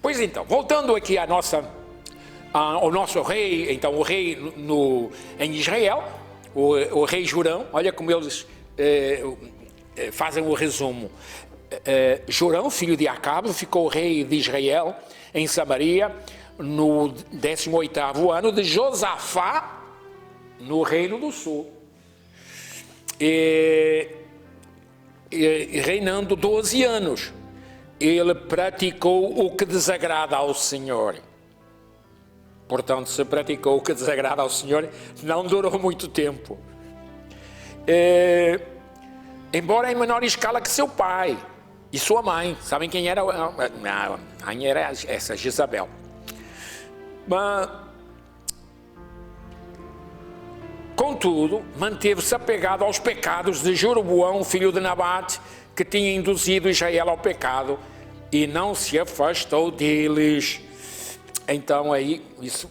Pois então, voltando aqui ao nosso rei, então o rei em Israel, o rei Jorão, olha como eles fazem o resumo. Jorão, filho de Acabe, ficou rei de Israel em Samaria no 18º ano de Josafá, no Reino do Sul, reinando 12 anos. Ele praticou o que desagrada ao Senhor. Portanto, se praticou o que desagrada ao Senhor, não durou muito tempo. Embora em menor escala que seu pai e sua mãe. Sabem quem era? A mãe era essa Jezabel. Mas, contudo, manteve-se apegado aos pecados de Jeroboão, filho de Nabate, que tinha induzido Israel ao pecado, e não se afastou deles. Então aí isso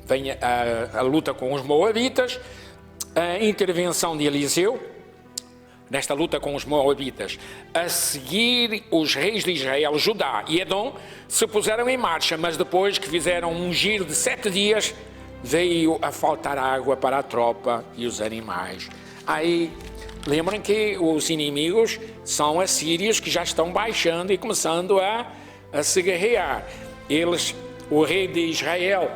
vem a luta com os moabitas, a intervenção de Eliseu nesta luta com os moabitas. A seguir, os reis de Israel, Judá e Edom se puseram em marcha, mas depois que fizeram um giro de 7 dias, veio a faltar água para a tropa e os animais. Aí lembram que os inimigos são assírios que já estão baixando e começando a se guerrear. O rei de Israel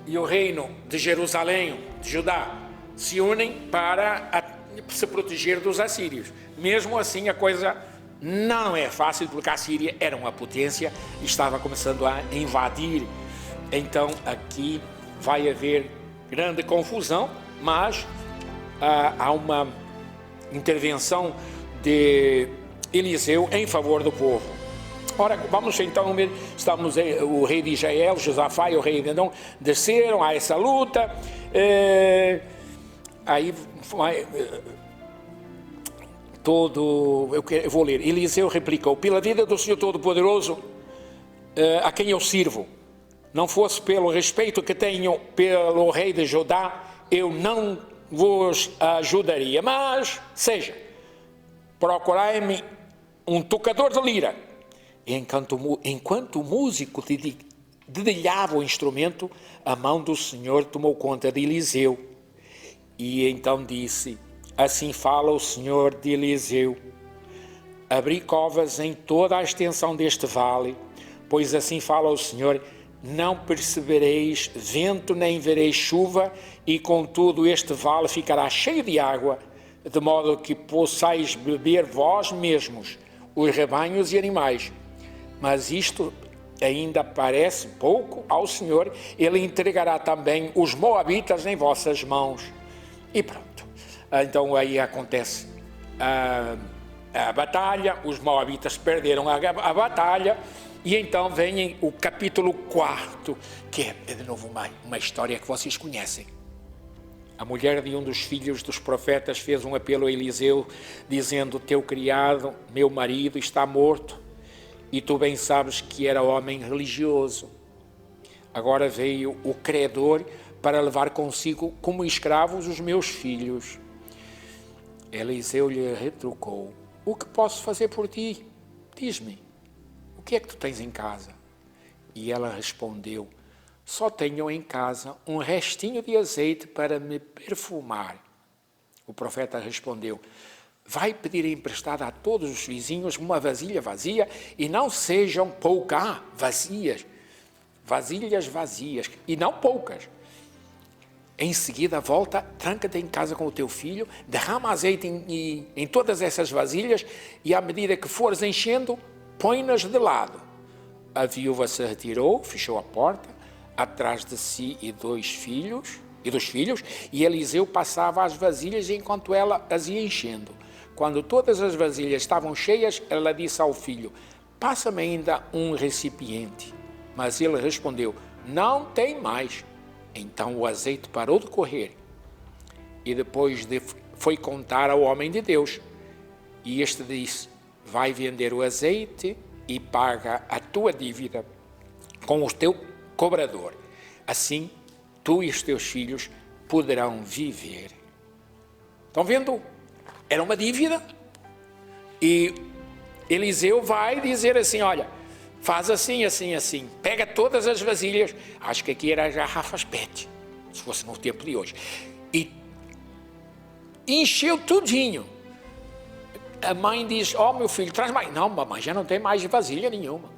e o reino de Jerusalém, de Judá, se unem para se proteger dos assírios. Mesmo assim, a coisa não é fácil, porque a Síria era uma potência e estava começando a invadir. Então, aqui vai haver grande confusão, mas há uma intervenção de Eliseu em favor do povo. Ora, vamos então ver, o rei de Israel, Josafá e o rei de Edom desceram a essa luta. Aí eu vou ler. Eliseu replicou: pela vida do Senhor Todo-Poderoso, a quem eu sirvo, não fosse pelo respeito que tenho pelo rei de Judá, eu não vos ajudaria. Mas, procurai-me um tocador de lira. Enquanto o músico dedilhava o instrumento, a mão do Senhor tomou conta de Eliseu. E então disse: assim fala o Senhor de Eliseu: abri covas em toda a extensão deste vale, pois assim fala o Senhor: não percebereis vento nem vereis chuva, e contudo este vale ficará cheio de água, de modo que possais beber vós mesmos, os rebanhos e animais. Mas isto ainda parece pouco ao Senhor, Ele entregará também os moabitas em vossas mãos. E pronto. Então aí acontece a batalha, os moabitas perderam a batalha, e então vem o capítulo 4, que é de novo uma história que vocês conhecem. A mulher de um dos filhos dos profetas fez um apelo a Eliseu, dizendo: teu criado, meu marido, está morto, e tu bem sabes que era homem religioso. Agora veio o credor para levar consigo como escravos os meus filhos. Eliseu lhe retrucou: o que posso fazer por ti? Diz-me, o que é que tu tens em casa? E ela respondeu: só tenho em casa um restinho de azeite para me perfumar. O profeta respondeu: vai pedir emprestado a todos os vizinhos uma vasilha vazia, e não sejam poucas, vasilhas vazias, e não poucas. Em seguida, volta, tranca-te em casa com o teu filho, derrama azeite em todas essas vasilhas, e à medida que fores enchendo, põe-nas de lado. A viúva se retirou, fechou a porta, atrás de si e dos filhos, e Eliseu passava as vasilhas enquanto ela as ia enchendo. Quando todas as vasilhas estavam cheias, ela disse ao filho: passa-me ainda um recipiente. Mas ele respondeu: não tem mais. Então o azeite parou de correr. E depois foi contar ao homem de Deus. E este disse: vai vender o azeite e paga a tua dívida com o teu cobrador. Assim, tu e os teus filhos poderão viver. Estão vendo? Era uma dívida. E Eliseu vai dizer assim: olha, faz assim, assim, assim. Pega todas as vasilhas, acho que aqui era as garrafas PET, se fosse no tempo de hoje, e encheu tudinho. A mãe diz, meu filho, traz mais. Não, mamãe, já não tem mais vasilha nenhuma.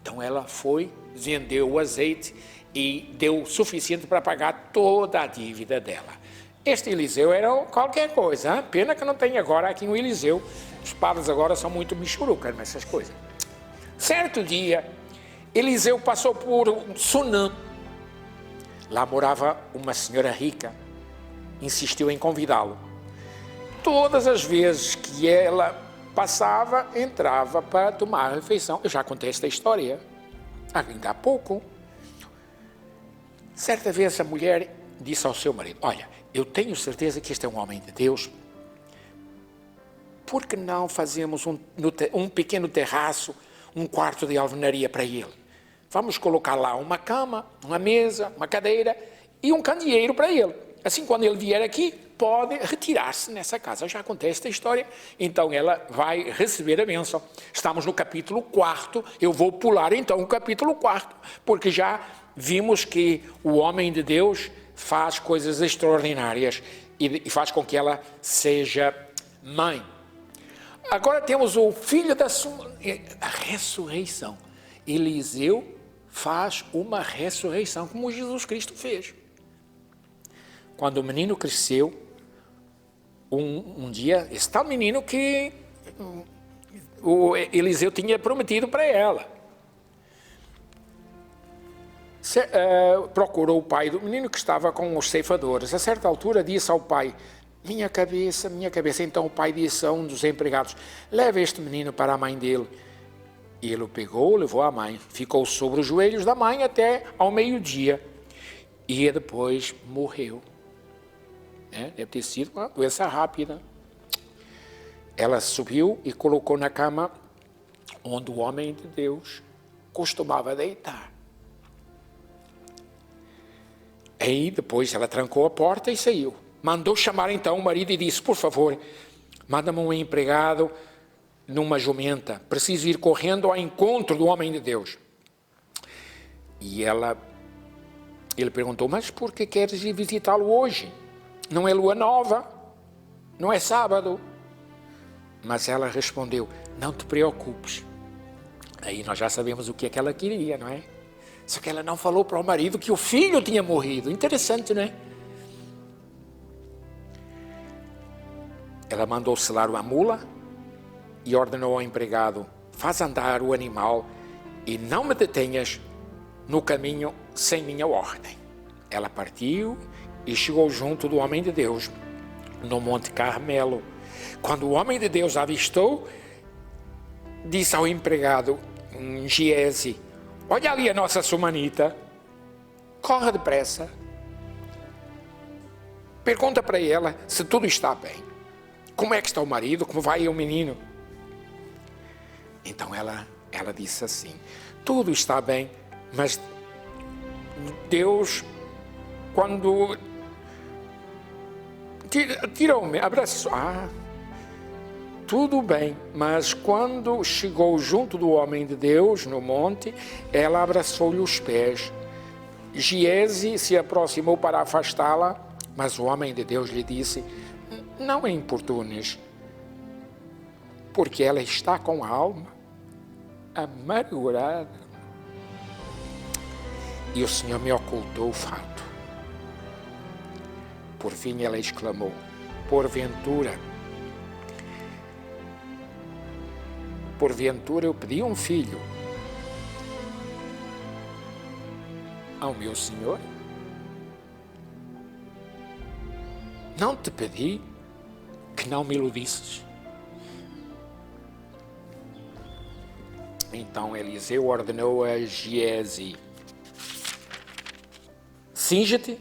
Então ela foi, vendeu o azeite e deu o suficiente para pagar toda a dívida dela. Este Eliseu era qualquer coisa, hein? Pena que não tem agora aqui um Eliseu. Os padres agora são muito michurucas nessas coisas. Certo dia, Eliseu passou por Sunam. Lá morava uma senhora rica, insistiu em convidá-lo. Todas as vezes que ela passava, entrava para tomar a refeição. Eu já contei esta história, ainda há pouco. Certa vez a mulher disse ao seu marido, olha, eu tenho certeza que este é um homem de Deus, por que não fazemos um pequeno terraço, um quarto de alvenaria para ele? Vamos colocar lá uma cama, uma mesa, uma cadeira e um candeeiro para ele. Assim, quando ele vier aqui, pode retirar-se nessa casa. Já contei esta história, então ela vai receber a bênção. Estamos no capítulo 4, eu vou pular então o capítulo 4, porque já vimos que o homem de Deus faz coisas extraordinárias e faz com que ela seja mãe. Agora temos o filho a ressurreição. Eliseu faz uma ressurreição, como Jesus Cristo fez. Quando o menino cresceu, um dia, esse tal menino que o Eliseu tinha prometido para ela. Procurou o pai do menino que estava com os ceifadores. A certa altura disse ao pai, minha cabeça, minha cabeça. Então o pai disse a um dos empregados, leva este menino para a mãe dele. E ele o pegou, levou à mãe, ficou sobre os joelhos da mãe até ao meio-dia. E depois morreu. Deve ter sido uma doença rápida. Ela subiu e colocou na cama onde o homem de Deus costumava deitar. Aí depois ela trancou a porta e saiu. Mandou chamar então o marido e disse, por favor, manda-me um empregado numa jumenta. Preciso ir correndo ao encontro do homem de Deus. E ele perguntou, mas por que queres ir visitá-lo hoje? Não é lua nova, não é sábado. Mas ela respondeu, não te preocupes. Aí nós já sabemos o que é que ela queria, não é? Só que ela não falou para o marido que o filho tinha morrido. Interessante, não é? Ela mandou selar uma mula e ordenou ao empregado, faz andar o animal e não me detenhas no caminho sem minha ordem. Ela partiu e chegou junto do homem de Deus, no Monte Carmelo. Quando o homem de Deus a avistou, disse ao empregado, Giese, olha ali a nossa sumanita, corre depressa, pergunta para ela se tudo está bem. Como é que está o marido, como vai o menino? Então ela disse assim, tudo está bem, mas Deus, quando tirou-me, abraçou, tudo bem, mas quando chegou junto do homem de Deus, no monte, ela abraçou-lhe os pés. Giese se aproximou para afastá-la, mas o homem de Deus lhe disse, não a importunes, porque ela está com a alma amargurada. E o Senhor me ocultou o fato. Por fim ela exclamou, porventura eu pedi um filho ao meu Senhor? Não te pedi que não me iludisses. Então Eliseu ordenou a Giese, cinge-te,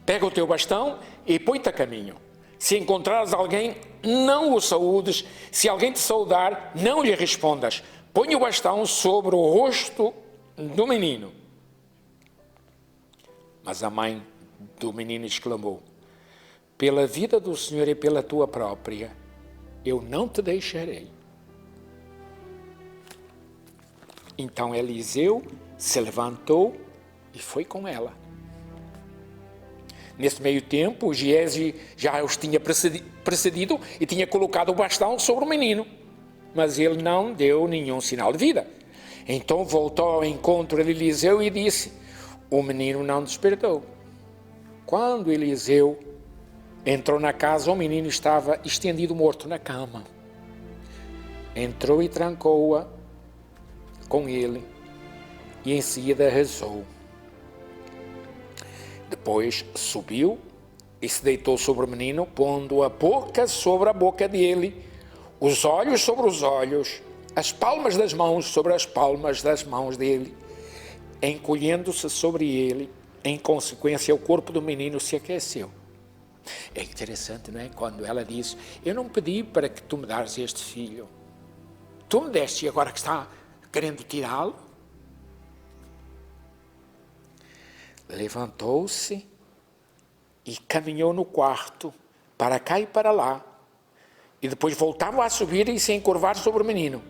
pega o teu bastão e põe-te a caminho. Se encontrares alguém, não o saúdes. Se alguém te saudar, não lhe respondas. Põe o bastão sobre o rosto do menino. Mas a mãe do menino exclamou, pela vida do Senhor e pela tua própria, eu não te deixarei. Então Eliseu se levantou e foi com ela. Nesse meio tempo, Giese já os tinha precedido e tinha colocado o bastão sobre o menino, mas ele não deu nenhum sinal de vida. Então voltou ao encontro de Eliseu e disse: o menino não despertou. Quando Eliseu entrou na casa, o menino estava estendido morto na cama. Entrou e trancou-a com ele e em seguida rezou. Depois subiu e se deitou sobre o menino, pondo a boca sobre a boca dele, os olhos sobre os olhos, as palmas das mãos sobre as palmas das mãos dele. Encolhendo-se sobre ele, em consequência, o corpo do menino se aqueceu. É interessante, não é? Quando ela diz: eu não pedi para que tu me dares este filho. Tu me deste e agora que está querendo tirá-lo? Levantou-se e caminhou no quarto, para cá e para lá. E depois voltava a subir e se encurvar sobre o menino.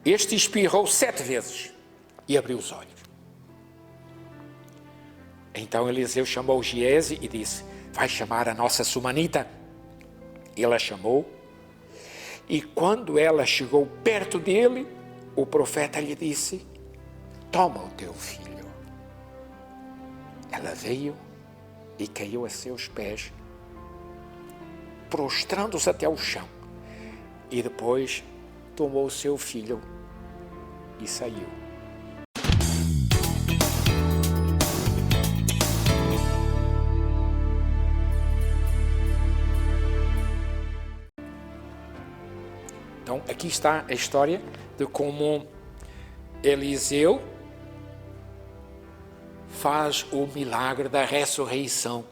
Este espirrou 7 vezes e abriu os olhos. Então Eliseu chamou Giese e disse: vai chamar a nossa sumanita. Ele a chamou, e quando ela chegou perto dele, o profeta lhe disse: toma o teu filho. Ela veio e caiu a seus pés, prostrando-se até ao chão, e depois tomou o seu filho e saiu. Então, aqui está a história de como Eliseu faz o milagre da ressurreição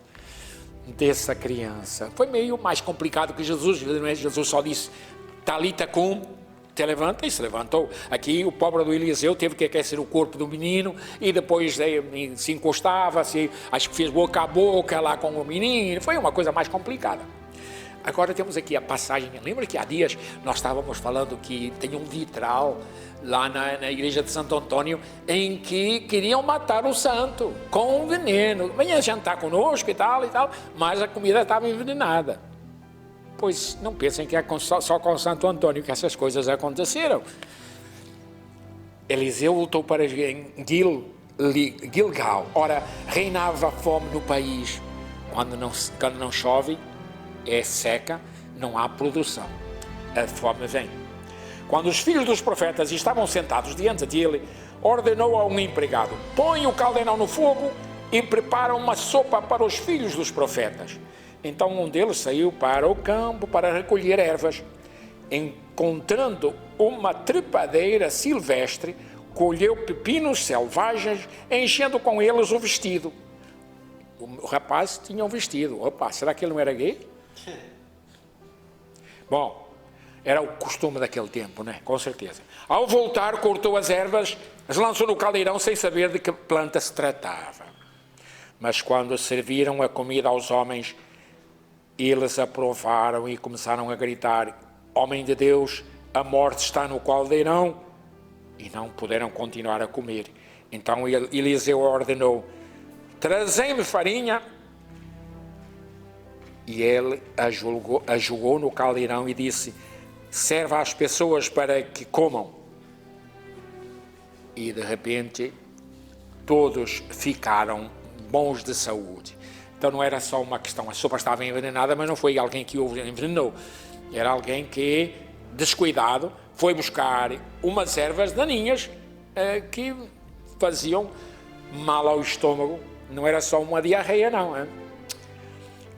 dessa criança. Foi meio mais complicado que Jesus, não é? Jesus só disse: Talita cum, te levanta, e se levantou. Aqui o pobre do Eliseu teve que aquecer o corpo do menino e depois se encostava, acho que fez boca a boca lá com o menino. Foi uma coisa mais complicada. Agora temos aqui a passagem. Lembra que há dias nós estávamos falando que tem um vitral lá na igreja de Santo Antônio em que queriam matar o santo com um veneno. Venha jantar conosco e tal, mas a comida estava envenenada. Pois não pensem que é só com Santo Antônio que essas coisas aconteceram. Eliseu voltou para Gilgal. Ora, reinava fome no país. Quando não chove, é seca, não há produção. A fome vem. Quando os filhos dos profetas estavam sentados diante dele, ordenou a um empregado: põe o caldeirão no fogo e prepara uma sopa para os filhos dos profetas. Então um deles saiu para o campo para recolher ervas. Encontrando uma trepadeira silvestre, colheu pepinos selvagens, enchendo com eles o vestido. O rapaz tinha um vestido. Opa, será que ele não era gay? Bom, era o costume daquele tempo, né? Com certeza. Ao voltar, cortou as ervas, as lançou no caldeirão sem saber de que planta se tratava. Mas quando serviram a comida aos homens, eles aprovaram e começaram a gritar: homem de Deus, a morte está no caldeirão. E não puderam continuar a comer. Então Eliseu ordenou: trazei-me farinha. E ele a jogou no caldeirão e disse: serva às pessoas para que comam. E de repente todos ficaram bons de saúde. Então não era só uma questão, a sopa estava envenenada, mas não foi alguém que o envenenou. Era alguém que, descuidado, foi buscar umas ervas daninhas que faziam mal ao estômago. Não era só uma diarreia, não.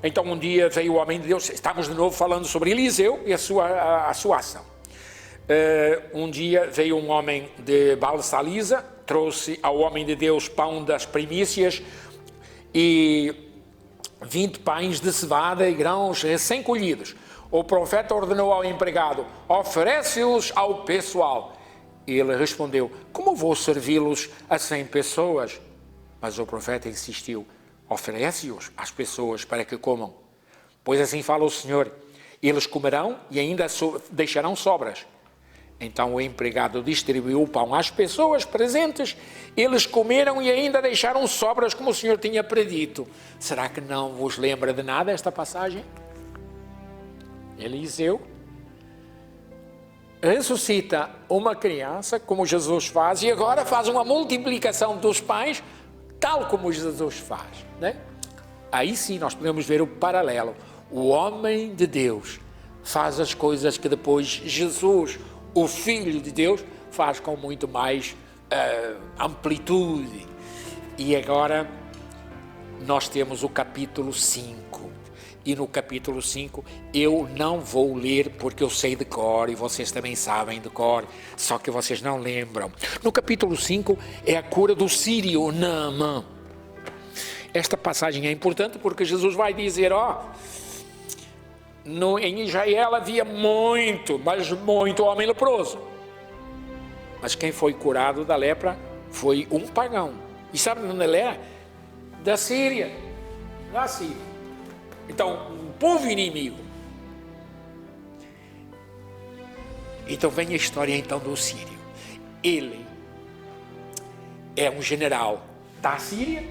Então um dia veio o homem de Deus, estamos de novo falando sobre Eliseu e a sua ação. Um dia veio um homem de Baal-Salisa, trouxe ao homem de Deus pão das primícias e 20 pães de cevada e grãos recém-colhidos. O profeta ordenou ao empregado: oferece-os ao pessoal. E ele respondeu: como vou servi-los a 100 pessoas? Mas o profeta insistiu: oferece-os às pessoas para que comam. Pois assim fala o Senhor: eles comerão e ainda deixarão sobras. Então o empregado distribuiu o pão às pessoas presentes, eles comeram e ainda deixaram sobras como o Senhor tinha predito. Será que não vos lembra de nada esta passagem? Eliseu ressuscita uma criança, como Jesus faz, e agora faz uma multiplicação dos pães, tal como Jesus faz, né? Aí sim nós podemos ver o paralelo. O homem de Deus faz as coisas que depois Jesus, o Filho de Deus, faz com muito mais amplitude. E agora nós temos o capítulo 5. E no capítulo 5 eu não vou ler porque eu sei de cor e vocês também sabem de cor, só que vocês não lembram. No capítulo 5 é a cura do sírio Naamã. Esta passagem é importante porque Jesus vai dizer, em Israel havia muito, mas muito homem leproso. Mas quem foi curado da lepra foi um pagão. E sabe onde ele era? Da Síria. Da Síria. Então, um povo inimigo. Então vem a história então do sírio. Ele é um general da Síria,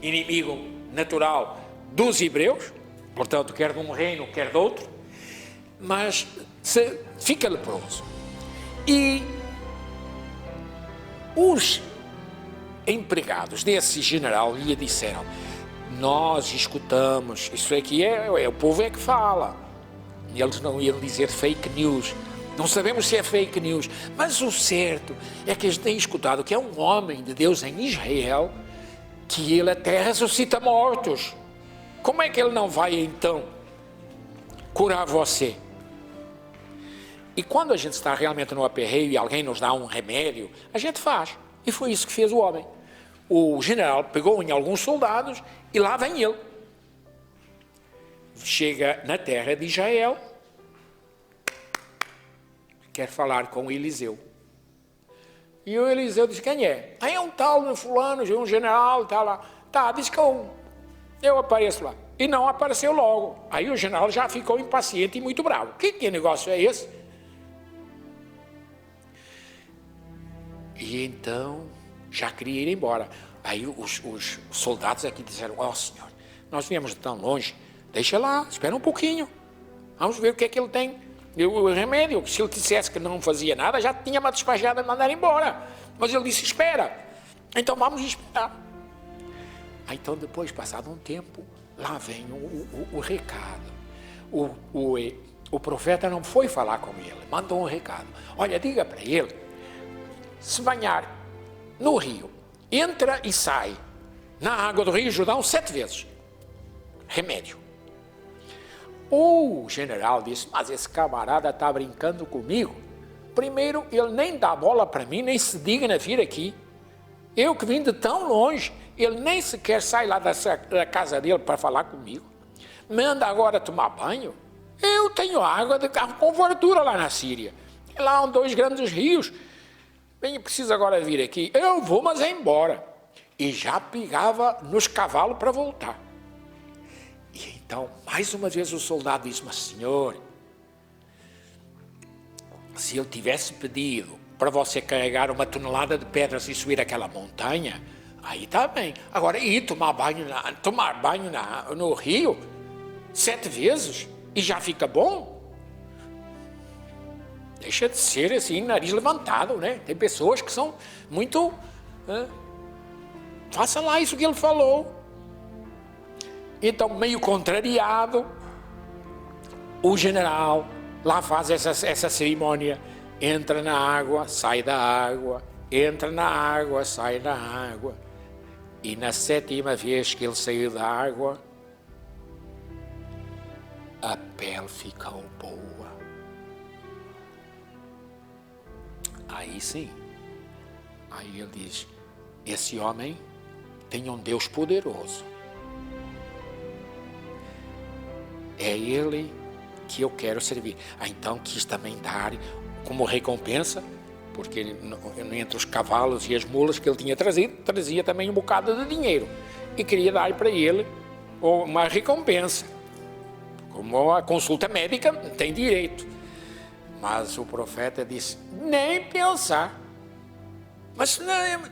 inimigo natural dos hebreus, portanto, quer de um reino, quer de outro, mas fica leproso. E os empregados desse general lhe disseram, nós escutamos, isso aqui o povo é que fala, e eles não iam dizer fake news, não sabemos se é fake news, mas o certo é que eles têm escutado que é um homem de Deus em Israel, que ele até ressuscita mortos. Como é que ele não vai então curar você? E quando a gente está realmente no aperreio e alguém nos dá um remédio, a gente faz, e foi isso que fez o homem. O general pegou em alguns soldados e lá vem ele. Chega na terra de Israel, quer falar com Eliseu. E o Eliseu diz, quem é? Aí é um tal de fulano, um general, está lá. Tá, diz que eu apareço lá. E não apareceu logo. Aí o general já ficou impaciente e muito bravo. Que negócio é esse? E então já queria ir embora. Aí os soldados aqui disseram, senhor, nós viemos de tão longe, deixa lá, espera um pouquinho, vamos ver o que é que ele tem, o remédio. Se ele dissesse que não fazia nada, já tinha-me despachado a mandar embora, mas ele disse, espera, então vamos esperar. Aí, então depois, passado um tempo, lá vem o recado. O profeta não foi falar com ele, mandou um recado, olha, diga para ele, se banhar no rio, entra e sai na água do Rio Jordão 7 vezes. Remédio. O general disse, mas esse camarada está brincando comigo. Primeiro, ele nem dá bola para mim, nem se digna vir aqui. Eu que vim de tão longe, ele nem sequer sai lá da casa dele para falar comigo. Manda agora tomar banho. Eu tenho água de carro com fartura lá na Síria. E lá há 2 grandes rios. Bem, precisa agora vir aqui. Eu vou, mas é embora. E já pegava nos cavalos para voltar. E então, mais uma vez o soldado disse, mas senhor, se ele tivesse pedido para você carregar 1 tonelada de pedras e subir aquela montanha, aí está bem. Agora, ir tomar banho no rio 7 vezes e já fica bom? Deixa de ser assim, nariz levantado, né? Tem pessoas que são muito... faça lá isso que ele falou. Então, meio contrariado, o general lá faz essa cerimônia. Entra na água, sai da água, entra na água, sai da água. E na 7ª vez que ele saiu da água, a pele ficou boa. Aí sim, aí ele diz, esse homem tem um Deus poderoso. É ele que eu quero servir. Então quis também dar como recompensa, porque ele, entre os cavalos e as mulas que ele tinha trazido, trazia também um bocado de dinheiro. E queria dar para ele uma recompensa. Como a consulta médica tem direito. Mas o profeta disse, nem pensar. Mas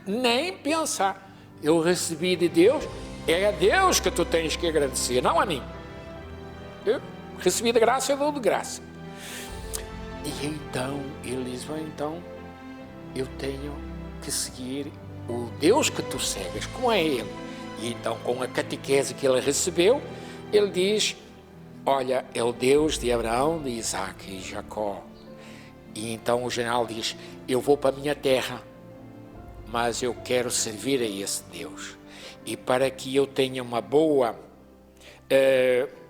nem pensar. Eu recebi de Deus, é a Deus que tu tens que agradecer, não a mim. Eu recebi de graça, eu dou de graça. E então ele diz, então eu tenho que seguir o Deus que tu segues, como é ele. E então, com a catequese que ele recebeu, ele diz, olha, é o Deus de Abraão, de Isaac e Jacó. E então o general diz, eu vou para a minha terra, mas eu quero servir a esse Deus. E para que eu tenha uma boa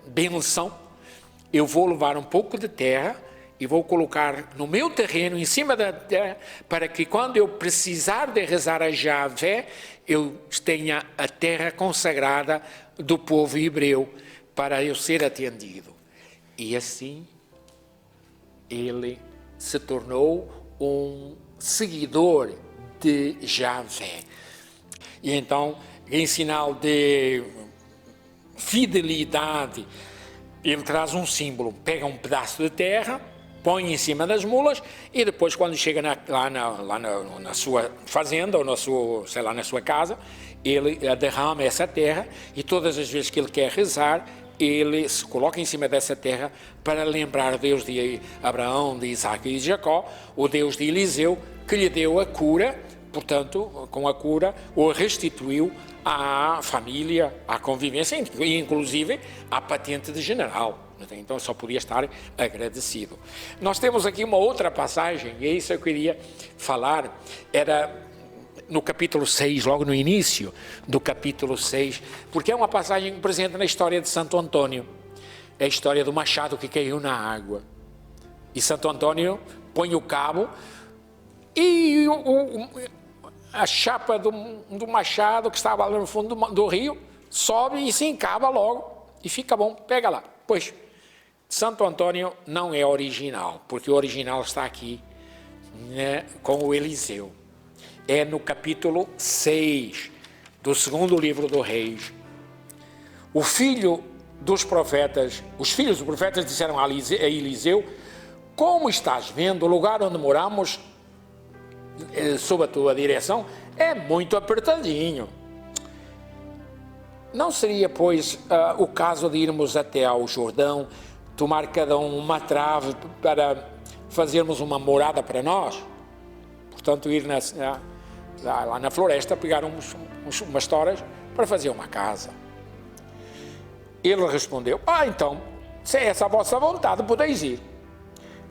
benção, eu vou levar um pouco de terra e vou colocar no meu terreno, em cima da terra, para que quando eu precisar de rezar a Javé, eu tenha a terra consagrada do povo hebreu, para eu ser atendido. E assim, ele se tornou um seguidor de Javé. E então, em sinal de fidelidade, ele traz um símbolo, pega um pedaço de terra, põe em cima das mulas e depois, quando chega lá na sua fazenda ou na sua casa, ele derrama essa terra e todas as vezes que ele quer rezar, ele se coloca em cima dessa terra para lembrar o Deus de Abraão, de Isaac e de Jacó, o Deus de Eliseu, que lhe deu a cura, portanto, com a cura, o restituiu à família, à convivência e inclusive à patente de general. Então só podia estar agradecido. Nós temos aqui uma outra passagem, e é isso que eu queria falar, era no capítulo 6, logo no início do capítulo 6, porque é uma passagem presente na história de Santo Antônio, é a história do machado que caiu na água, e Santo Antônio põe o cabo, e a chapa do machado que estava lá no fundo do rio, sobe e se encaba logo, e fica bom, pega lá. Pois, Santo Antônio não é original, porque o original está aqui, né, com o Eliseu. É no capítulo 6 do segundo livro do Reis. Os filhos dos profetas disseram a Eliseu, como estás vendo, o lugar onde moramos, sob a tua direção, é muito apertadinho. Não seria, pois, o caso de irmos até ao Jordão, tomar cada um uma trave para fazermos uma morada para nós? Portanto, ir lá na floresta, pegar umas toras para fazer uma casa. Ele respondeu, então, se é essa a vossa vontade, podeis ir.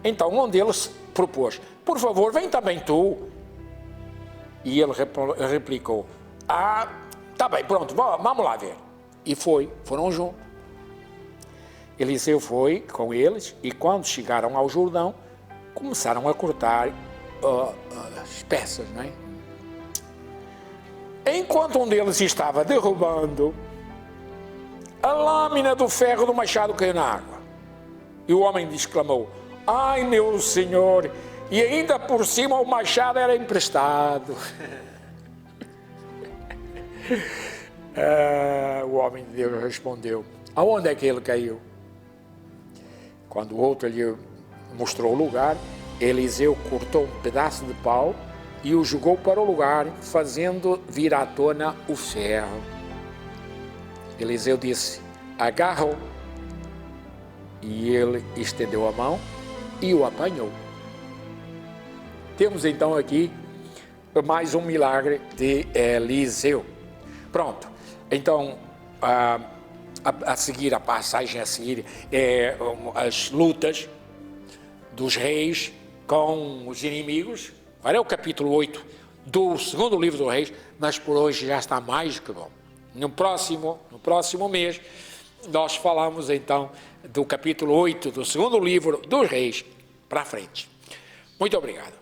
Então, um deles propôs, por favor, vem também tu. E ele replicou, tá bem, pronto, vamos lá ver. E foram juntos. Eliseu foi com eles e quando chegaram ao Jordão, começaram a cortar as peças, não é? Enquanto um deles estava derrubando, a lâmina do ferro do machado caiu na água. E o homem exclamou, ai meu senhor, e ainda por cima o machado era emprestado. O homem de Deus respondeu, aonde é que ele caiu? Quando o outro lhe mostrou o lugar, Eliseu cortou um pedaço de pau e o jogou para o lugar, fazendo vir à tona o ferro. Eliseu disse, agarra-o. E ele estendeu a mão e o apanhou. Temos então aqui mais um milagre de Eliseu. Pronto, então a seguir, a passagem a seguir é as lutas dos reis com os inimigos. Agora é o capítulo 8 do segundo livro dos Reis, mas por hoje já está mais que bom. No próximo mês nós falamos então do capítulo 8 do segundo livro dos Reis para frente. Muito obrigado.